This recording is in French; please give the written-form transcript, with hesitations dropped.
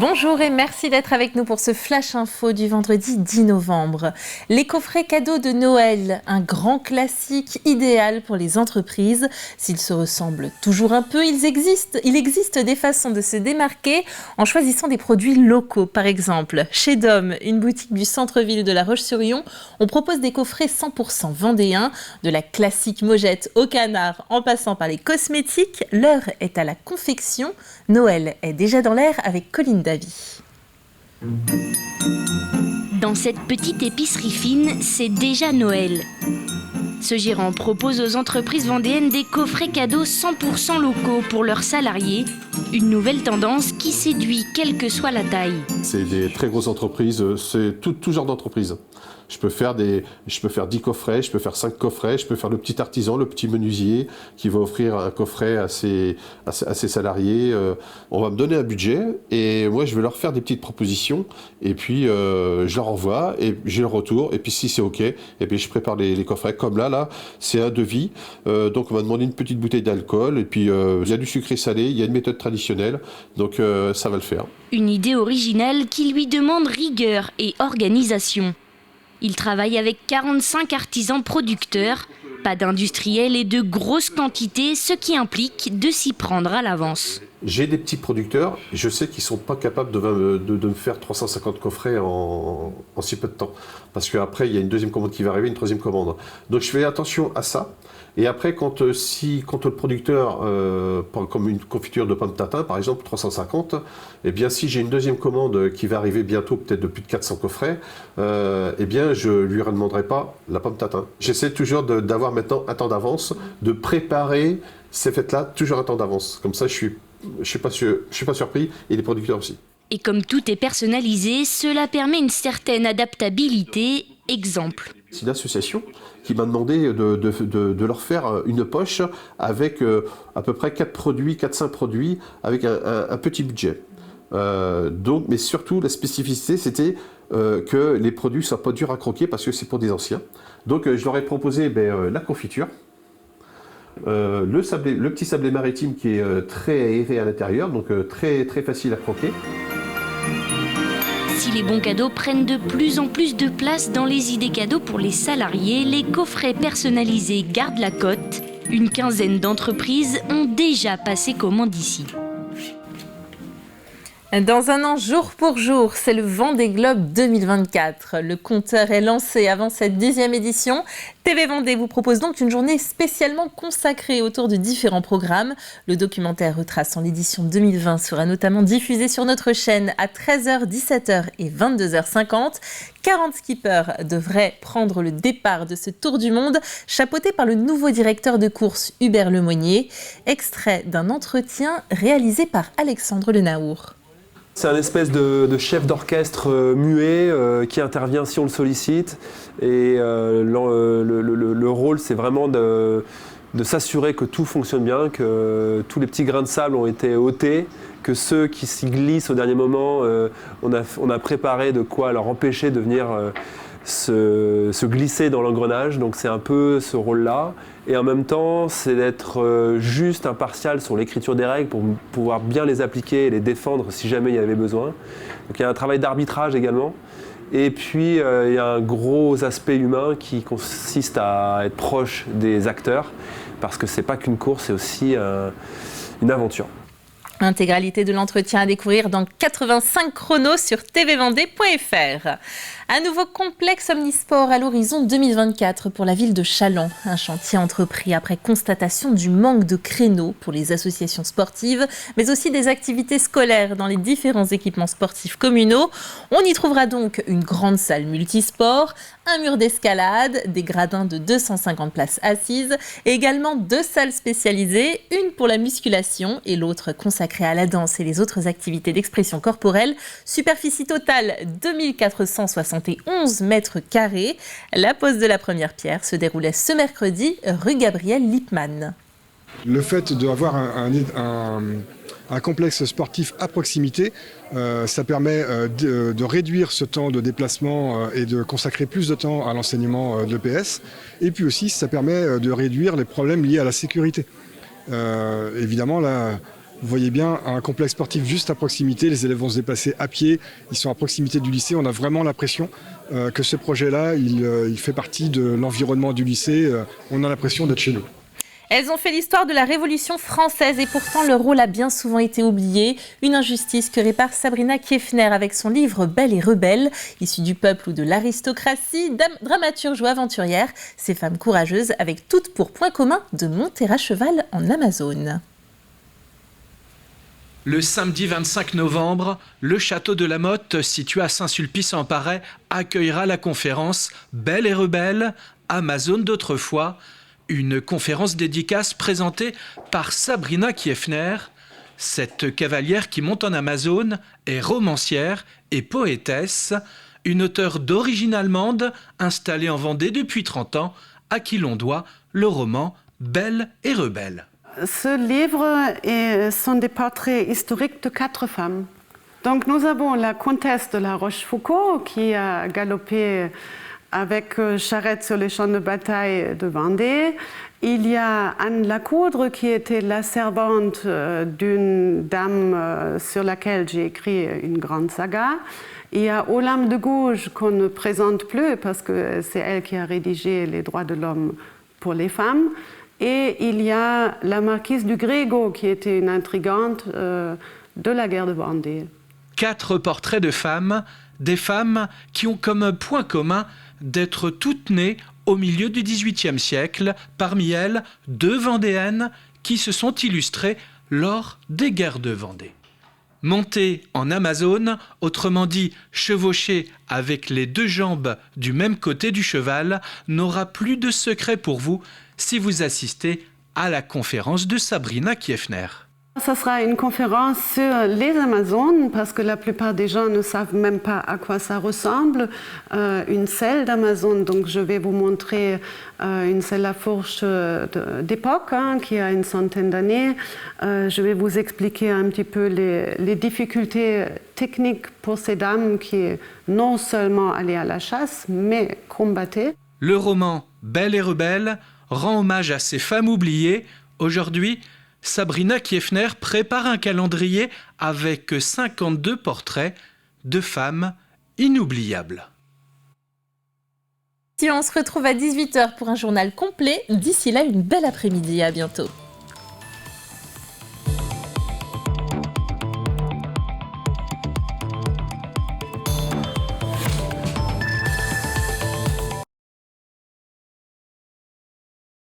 Bonjour et merci d'être avec nous pour ce Flash Info du vendredi 10 novembre. Les coffrets cadeaux de Noël, un grand classique idéal pour les entreprises. S'ils se ressemblent toujours un peu, il existe des façons de se démarquer en choisissant des produits locaux. Par exemple, chez Dom, une boutique du centre-ville de La Roche-sur-Yon, on propose des coffrets 100% vendéens, de la classique mojette au canard en passant par les cosmétiques. L'heure est à la confection. Noël est déjà dans l'air avec Colline Davy. Dans cette petite épicerie fine, c'est déjà Noël. Ce gérant propose aux entreprises vendéennes des coffrets cadeaux 100% locaux pour leurs salariés. Une nouvelle tendance qui séduit quelle que soit la taille. C'est des très grosses entreprises, c'est tout genre d'entreprises. Je peux faire 10 coffrets, je peux faire 5 coffrets, je peux faire le petit artisan, le petit menuisier qui va offrir un coffret à ses salariés. On va me donner un budget et moi je vais leur faire des petites propositions et puis je leur envoie et j'ai le retour et puis si c'est ok, et puis je prépare les coffrets. Comme là c'est un devis, donc on va demander une petite bouteille d'alcool et puis il y a du sucré salé, il y a une méthode traditionnelle, donc ça va le faire. Une idée originale qui lui demande rigueur et organisation. Il travaille avec 45 artisans producteurs, pas d'industriels et de grosses quantités, ce qui implique de s'y prendre à l'avance. J'ai des petits producteurs, je sais qu'ils ne sont pas capables de me faire 350 coffrets en si peu de temps. Parce qu'après, il y a une deuxième commande qui va arriver, une troisième commande. Donc je fais attention à ça. Et après, quand le producteur, comme une confiture de pommes tatin, par exemple, 350, eh bien, si j'ai une deuxième commande qui va arriver bientôt, peut-être de plus de 400 coffrets, eh bien, je ne lui redemanderai pas la pomme tatin. J'essaie toujours d'avoir maintenant un temps d'avance, de préparer ces fêtes-là toujours un temps d'avance. Comme ça, je suis pas surpris et les producteurs aussi. Et comme tout est personnalisé, cela permet une certaine adaptabilité. Exemple. C'est une association qui m'a demandé de leur faire une poche avec à peu près 4-5 produits avec un petit budget. Mais surtout, la spécificité, c'était que les produits ne soient pas durs à croquer parce que c'est pour des anciens. Donc, je leur ai proposé la confiture, le petit sablé maritime qui est très aéré à l'intérieur, donc très, très facile à croquer. Si les bons cadeaux prennent de plus en plus de place dans les idées cadeaux pour les salariés, les coffrets personnalisés gardent la cote. Une quinzaine d'entreprises ont déjà passé commande ici. Dans un an, jour pour jour, c'est le Vendée Globe 2024. Le compteur est lancé avant cette 10e édition. TV Vendée vous propose donc une journée spécialement consacrée autour de différents programmes. Le documentaire retraçant l'édition 2020 sera notamment diffusé sur notre chaîne à 13h, 17h et 22h50. 40 skippers devraient prendre le départ de ce tour du monde, chapeauté par le nouveau directeur de course Hubert Lemonnier. Extrait d'un entretien réalisé par Alexandre Lenaour. C'est un espèce de chef d'orchestre muet qui intervient si on le sollicite. Et le rôle, c'est vraiment de s'assurer que tout fonctionne bien, que tous les petits grains de sable ont été ôtés, que ceux qui s'y glissent au dernier moment, on a préparé de quoi leur empêcher de venir se glisser dans l'engrenage. Donc c'est un peu ce rôle-là. Et en même temps, c'est d'être juste impartial sur l'écriture des règles pour pouvoir bien les appliquer et les défendre si jamais il y avait besoin. Donc il y a un travail d'arbitrage également. Et puis il y a un gros aspect humain qui consiste à être proche des acteurs, parce que c'est pas qu'une course, c'est aussi une aventure. Intégralité de l'entretien à découvrir dans 85 chronos sur tvvendée.fr. Un nouveau complexe omnisport à l'horizon 2024 pour la ville de Challans. Un chantier entrepris après constatation du manque de créneaux pour les associations sportives, mais aussi des activités scolaires dans les différents équipements sportifs communaux. On y trouvera donc une grande salle multisport, un mur d'escalade, des gradins de 250 places assises et également 2 salles spécialisées, une pour la musculation et l'autre consacrée à la danse et les autres activités d'expression corporelle. Superficie totale 2471 mètres carrés. La pose de la première pierre se déroulait ce mercredi rue Gabriel Lippmann. Le fait d'avoir un complexe sportif à proximité, ça permet de réduire ce temps de déplacement et de consacrer plus de temps à l'enseignement de l'EPS. Et puis aussi, ça permet de réduire les problèmes liés à la sécurité. Évidemment, Vous voyez bien un complexe sportif juste à proximité, les élèves vont se déplacer à pied, ils sont à proximité du lycée. On a vraiment l'impression que ce projet-là, il fait partie de l'environnement du lycée. On a l'impression d'être chez nous. Elles ont fait l'histoire de la Révolution française et pourtant leur rôle a bien souvent été oublié. Une injustice que répare Sabrina Kiefner avec son livre Belle et rebelle. Issue du peuple ou de l'aristocratie, dramaturge ou aventurière, ces femmes courageuses avec toutes pour point commun de monter à cheval en Amazone. Le samedi 25 novembre, le château de la Motte, situé à Saint-Sulpice-en-Paray, accueillera la conférence Belle et rebelle, Amazone d'autrefois. Une conférence dédicace présentée par Sabrina Kiefner. Cette cavalière qui monte en Amazone est romancière et poétesse, une auteure d'origine allemande installée en Vendée depuis 30 ans, à qui l'on doit le roman Belle et rebelle. Ce livre sont des portraits historiques de 4 femmes. Donc nous avons la comtesse de la Rochefoucauld qui a galopé avec charrette sur les champs de bataille de Vendée. Il y a Anne Lacoudre qui était la servante d'une dame sur laquelle j'ai écrit une grande saga. Il y a Olympe de Gouges qu'on ne présente plus parce que c'est elle qui a rédigé les droits de l'homme pour les femmes. Et il y a la marquise du Grégo qui était une intrigante de la guerre de Vendée. 4 portraits de femmes, des femmes qui ont comme point commun d'être toutes nées au milieu du XVIIIe siècle, parmi elles 2 Vendéennes qui se sont illustrées lors des guerres de Vendée. Monter en Amazone, autrement dit chevaucher avec les 2 jambes du même côté du cheval, n'aura plus de secret pour vous si vous assistez à la conférence de Sabrina Kiefner. Ce sera une conférence sur les Amazones parce que la plupart des gens ne savent même pas à quoi ça ressemble. Une selle d'Amazone, donc je vais vous montrer une selle à fourche d'époque qui a une centaine d'années. Je vais vous expliquer un petit peu les difficultés techniques pour ces dames qui non seulement allaient à la chasse, mais combattaient. Le roman Belle et rebelle rend hommage à ces femmes oubliées. Aujourd'hui, Sabrina Kiefner prépare un calendrier avec 52 portraits de femmes inoubliables. Si on se retrouve à 18h pour un journal complet, d'ici là, une belle après-midi. À bientôt.